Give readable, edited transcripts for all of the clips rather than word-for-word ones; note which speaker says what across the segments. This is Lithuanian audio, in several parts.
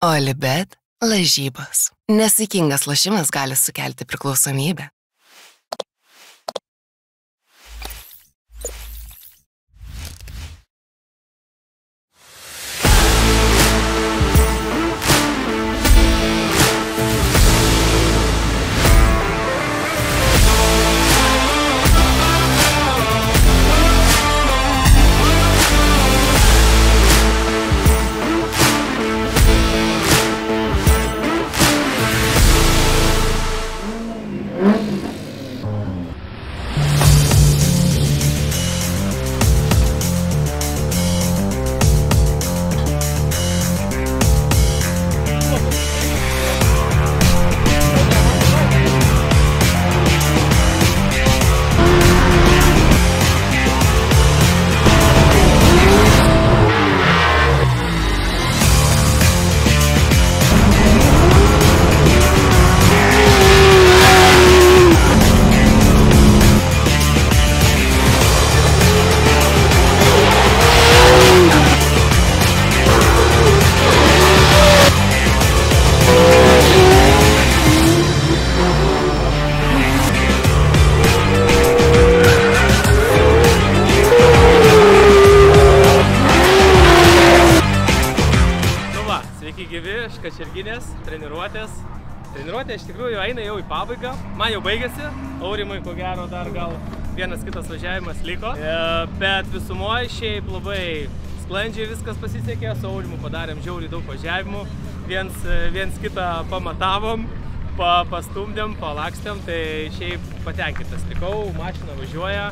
Speaker 1: Olibet lažybos. Nesaikingas lošimas gali sukelti priklausomybę.
Speaker 2: Sveiki gyvi, iš Kačerginės, treniruotės. Treniruotė iš tikrųjų eina jau į pabaigą. Man jau baigėsi, Aurimui ko gero dar gal vienas kitas važiavimas liko. Bet visumoje šiaip labai sklandžiai viskas pasisekė, su Aurimu padarėm žiauriai daug važiavimų. Viens kitą pamatavom, pastumdėm, palakstėm, tai šiaip patenkintas likau, mašina važiuoja.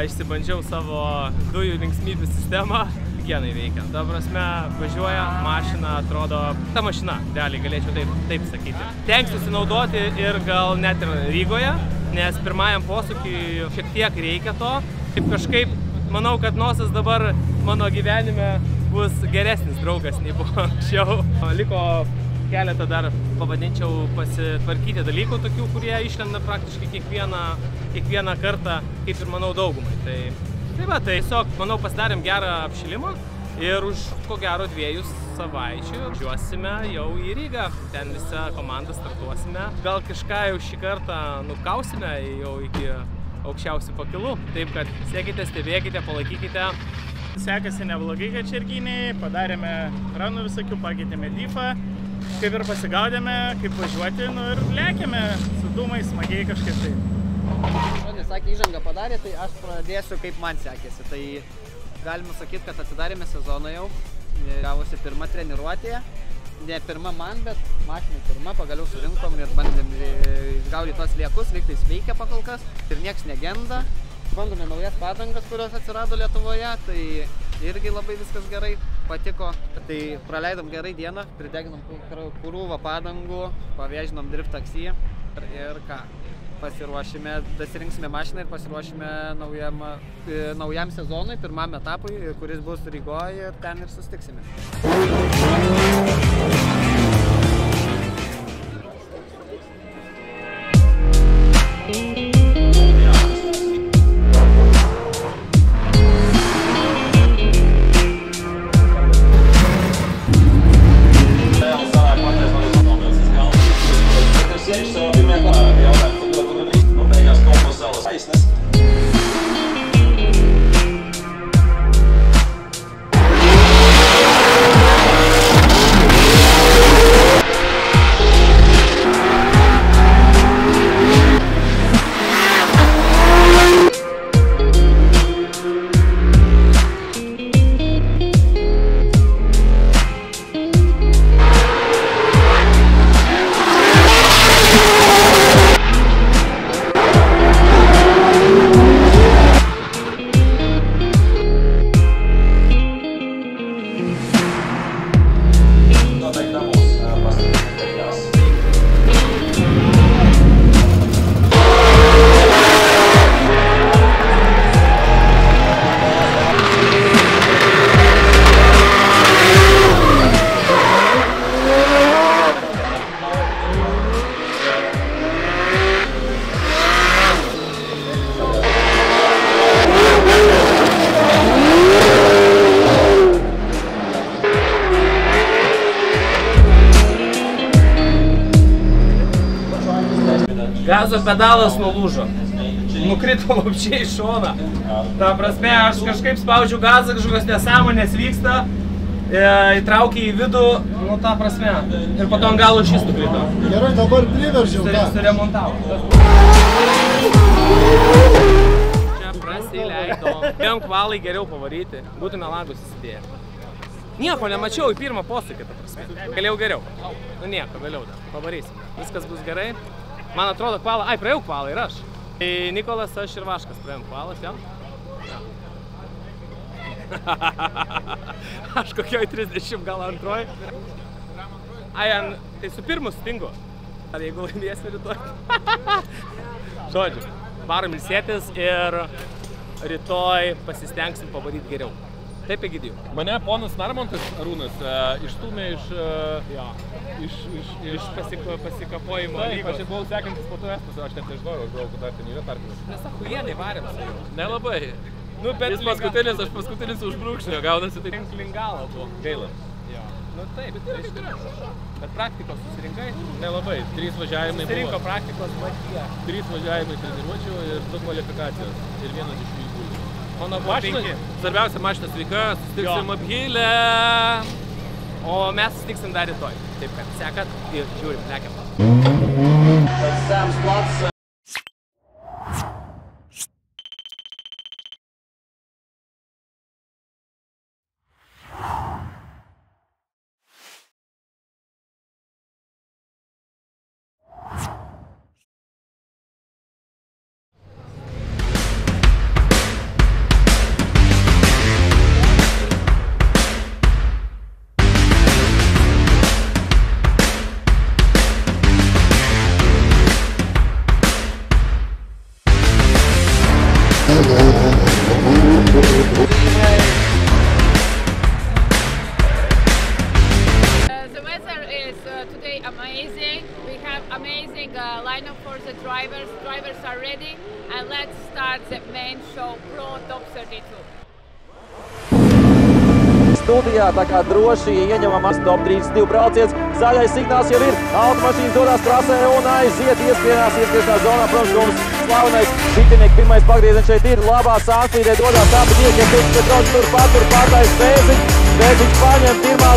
Speaker 2: Išsibandžiau savo dujų linksmybių sistemą. Kienai veikia. Ta prasme, važiuoja, mašina atrodo, ta mašina, realiai galėčiau taip sakyti. Tenksiuosi naudoti ir gal net ir Rygoje, nes pirmajam posūkiui šiek tiek reikia to. Taip kažkaip, manau, kad Nosas dabar mano gyvenime bus geresnis draugas nei buvo anksčiau. Liko keletą dar, pavadinčiau, pasitvarkyti dalykų tokių, kurie išlenda praktiškai kiekvieną kartą, kaip ir manau daugumai. Tai va, tai tiesiog, manau, pasidarėm gerą apšilimą ir už ko gero 2 savaičių važiuosime jau į Rygą. Ten visą komandą startuosime. Gal kažką jau šį kartą nukausime jau iki aukščiausių pakilų. Taip kad sekite, stebėkite, palaikykite.
Speaker 3: Sekasi neblogai Kačerginėje, padarėme ranų visokių, pakeitėme diffą. Kaip ir pasigaudėme, kaip važiuoti, ir lėkėme su dūmais smagiai kažkaip tai.
Speaker 4: Sakė, įžangą padarė, tai aš pradėsiu, kaip man sekėsi. Tai galima sakyti, kad atidarėme sezoną jau. Gavosi pirma treniruotė. Ne pirma man, bet mašinai pirma. Pagaliau surinkom ir bandėm išgaudyti tos liekus. Lygtais veikia pakolkas ir nieks negenda. Bandome naujas padangas, kurios atsirado Lietuvoje. Tai irgi labai viskas gerai patiko. Tai praleidom gerai dieną, prideginom krūvą padangų, pavėžinom drift taksi ir ką. Pasiruošime, dasirinksime mašiną ir pasiruošime naujam sezonui, pirmam etapui, kuris bus Rygoje ir ten ir susitiksime.
Speaker 2: Gazo pedalas nulūžo. Nukrito lapčiai iš šoną. Ta prasme, aš kažkaip spaudžiu gazą, kažkokios nesąmonės vyksta. Įtraukė į vidų, nu ta prasme. Ir po to ant galo šis nukrito.
Speaker 5: Gerai, dabar priveržiau tą.
Speaker 2: Suremontavo. Čia prasileido. Vien kvalai geriau pavaryti. Būtume langus įsidėję. Nieko nemačiau į pirmą posūkį, ta prasme. Galėjau geriau. Nu nieko, vėliau dar. Pavarysim. Viskas bus gerai. Man atrodo kvalą. Ai, praėjau kvalą ir aš. Tai Nikolas, aš ir Vaškas praėjom kvalas, jau? Aš kokioj 30, gal antroj. Ai, tai su pirmu stingu. Ar jeigu laimėsim rytoj? Žodžiu, varom ilsėtis ir rytoj pasistengsim pavaryti geriau. Taip, Egidijau.
Speaker 6: Mane ponas Narmontas Arūnas išstūmė iš
Speaker 2: pasikapojimo lygos.
Speaker 6: Taip, aš buvau sekantis po to estus, aš net nežinojau, aš galvoju, kad dar ten yra tarpinis.
Speaker 2: Mes achujienai varėm su juo.
Speaker 6: Nelabai. Nu, bet jis paskutinis, aš paskutinis už brūkšnio, gaunasi tai...
Speaker 2: Lingalo buvo.
Speaker 6: Gaila.
Speaker 2: Nu taip, bet praktikos susirinkai?
Speaker 6: Nelabai, 3 važiavimai buvo.
Speaker 2: Susirinko praktikos Matija.
Speaker 6: 3 važiavimai treniruočių ir 2 kvalifikacijos. Ir vienas iš jų įgūdžių.
Speaker 2: Mano buvo 5.
Speaker 6: Svarbiausia mašina sveika, susitiksim apgylę.
Speaker 2: O mes susitiksim dar rytoj. Taip kad sekat ir žiūrim, lekiam.
Speaker 7: The weather is today amazing. We have amazing lineup for the drivers. Drivers are ready, and let's start the main show Pro Top 32.
Speaker 8: Studijā, tā kā droši ieņemamas top 32 brauciens. Zaļais signāls jau ir, automašīnas dodas trasē un aiziet ieskriešanās zonā. Protams, mums slavenais bitinieki pirmais pagrieziens šeit ir. Labā sānslīdē dodas abi diekiem, Petrovičs turpat aiz Bēziņš. Bēziņš paņem pirmā.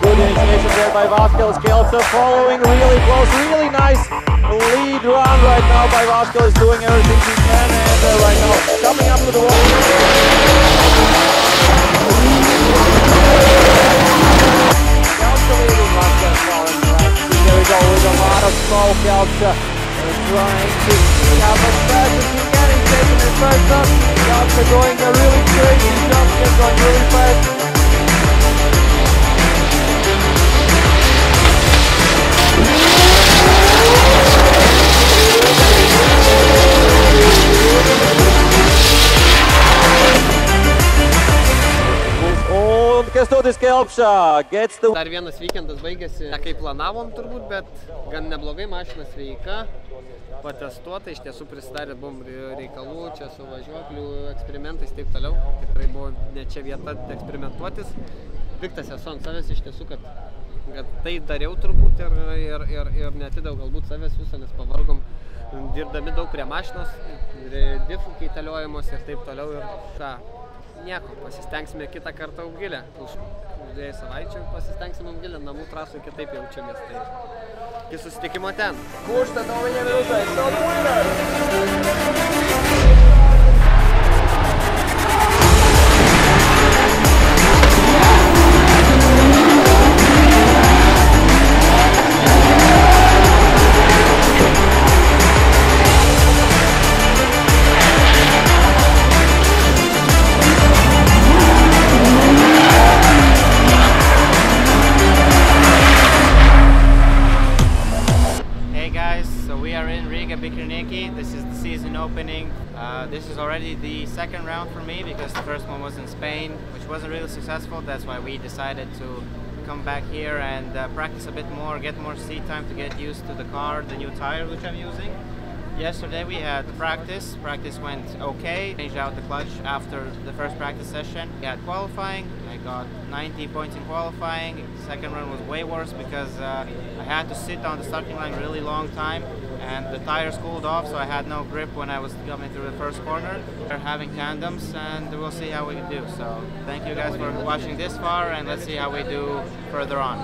Speaker 8: Good initiation there by Vasquez. Kelce following really close, really nice lead run right now by Vasquez, doing everything he can, and right now coming up to the wall. Kelce leading Vasquez falling right. There we go with a lot of slow. Kelce trying to have as fast as he can. He's taking his first up. Kelce going a really crazy jump, just going really fast. Kęstutis Kelpša gets the...
Speaker 4: Dar vienas weekendas baigėsi, ne kaip planavom turbūt, bet gan neblogai, mašina sveika, patestuota, iš tiesų prisidarė buvom reikalų, čia su važiuoklių eksperimentais taip toliau. Tikrai buvo ne čia vieta eksperimentuotis. Piktas esu ant savęs iš tiesų, kad tai dariau turbūt ir neatidau galbūt savęs viso, nes pavargom dirbdami daug prie mašinos, diffų keitaliojamos ir taip toliau ir ką. Nieko, pasistengsime kitą kartą Augilę. 2 savaičių pasistengsim apgilint namų trasų, kitaip jaučiamės. Tai iki susitikimo ten.
Speaker 8: Kurš tad no viņiem ir uzveicis savu winner?
Speaker 9: This is the season opening. This is already the second round for me because the first one was in Spain, which wasn't really successful. That's why we decided to come back here and practice a bit more, get more seat time to get used to the car, the new tire which I'm using. Yesterday we had practice. Practice went okay. Changed out the clutch after the first practice session. We had qualifying. I got 90 points in qualifying. Second run was way worse because I had to sit on the starting line really long time and the tires cooled off, so I had no grip when I was coming through the first corner. We're having tandems and we'll see how we do. So thank you guys for watching this far and let's see how we do further on.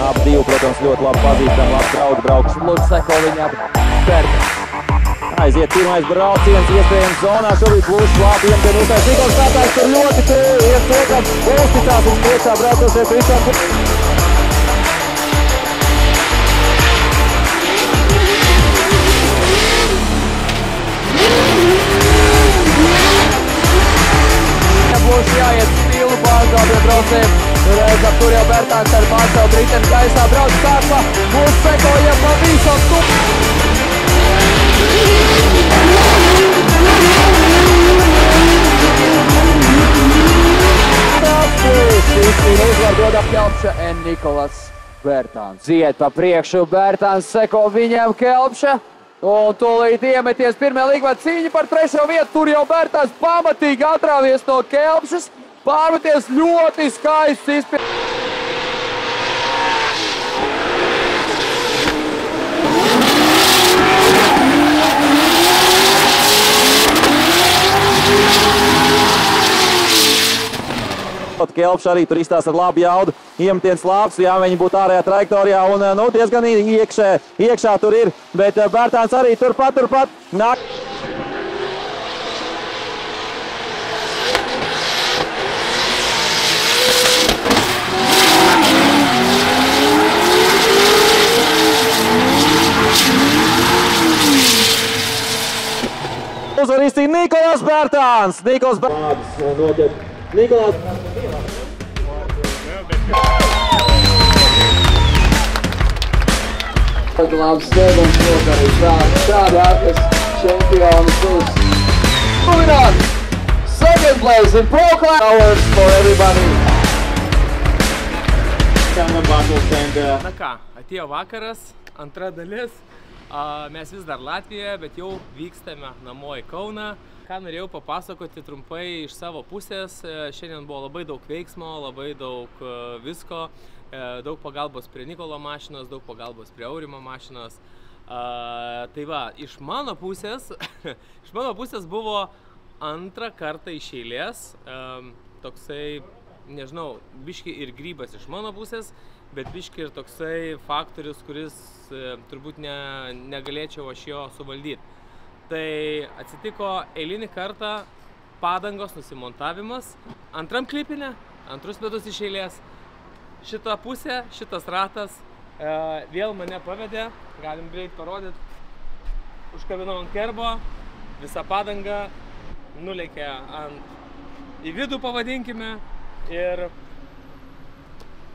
Speaker 8: Abi divi, protams, ļoti labi pazīstami, labi draugi brauks. Lūdzu, seko viņam. Aiziet pirmais brauciens, iespējams zonā, šobrīd plūšs labi iemtien uztais. Nikols Tātājs tur ļoti tuvu, ies otram, uzticās uz priekšā braucošie Krišāns. Būs jāiet stilu pārgābiem braucējiem. Tur jau Bērtāns ar pārstāvu Briteni gaisā brauc sākuma. Būs sekojam pa visam tuvu. Kristīna uzvar dodam Kelpša un Nikolas Bērtāns. Ziet pa priekšu, Bērtāns seko viņam Kelpša. Un tūlīt iemeties pirmajā līgumā cīņa par 3. vietu. Tur jau Bērtāns pamatīgi atrāvies no Kelpšas. Pārmeties ļoti skaists izpildījums. Kelpša arī tur izstās ar labu jaudu. Iemetiens labs, jā, viņi būtu ārējā trajektorijā un nu, diezgan iekšā tur ir. Bet Bērtāns arī turpat nāk. Uzvarīs Nikolas Bērtāns. Nikolas Bērtāns. Nikolas. Labs sēdums arī šādi ārpus čempioni plus. Moving on. Second place in Pro Class. Hours for everybody.
Speaker 2: Na ką, atėjo vakaras, antra dalis. Mes vis dar Latvijoje, bet jau vykstame namo į Kauną. Ką norėjau papasakoti trumpai iš savo pusės. Šiandien buvo labai daug veiksmo, labai daug visko. Daug pagalbos prie Nikolo mašinos, daug pagalbos prie Aurimo mašinos. Tai va, iš mano pusės buvo antrą kartą iš eilės. Toksai, nežinau, biški ir grybas iš mano pusės, bet biški ir toksai faktorius, kuris turbūt negalėčiau aš jo suvaldyti. Tai atsitiko eilinį kartą padangos nusimontavimas. Antram klipinė, antrus metus iš eilės. Šita pusė, šitas ratas vėl mane pavedė, galim greit parodyti. Užkabinau ant kerbo, visa padanga nulėkė į vidų, pavadinkime, ir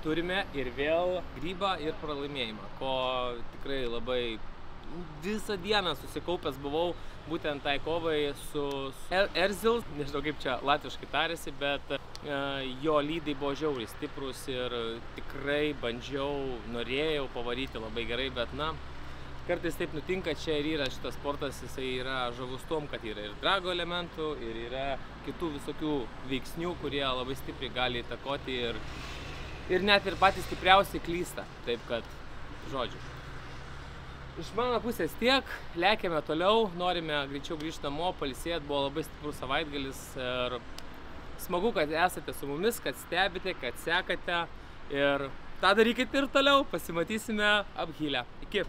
Speaker 2: turime ir vėl grybą ir pralaimėjimą, ko tikrai labai visą dieną susikaupęs buvau būtent tai kovai su Erzils, nežinau kaip čia latviškai tarėsi, bet jo lydai buvo žiauriai stiprus ir tikrai bandžiau, norėjau pavaryti labai gerai, bet na, kartais taip nutinka, čia ir yra šitas sportas, jisai yra žavus tom, kad yra ir drago elementų, ir yra kitų visokių veiksnių, kurie labai stipriai gali įtakoti ir net ir patys stipriausiai klysta, taip kad, žodžiu. Iš mano pusės tiek, lekiame toliau, norime greičiau grįžti namo, pailsėti, buvo labai stiprus savaitgalis ir smagu, kad esate su mumis, kad stebite, kad sekate ir tą darykite ir toliau, pasimatysime Aphile. Iki.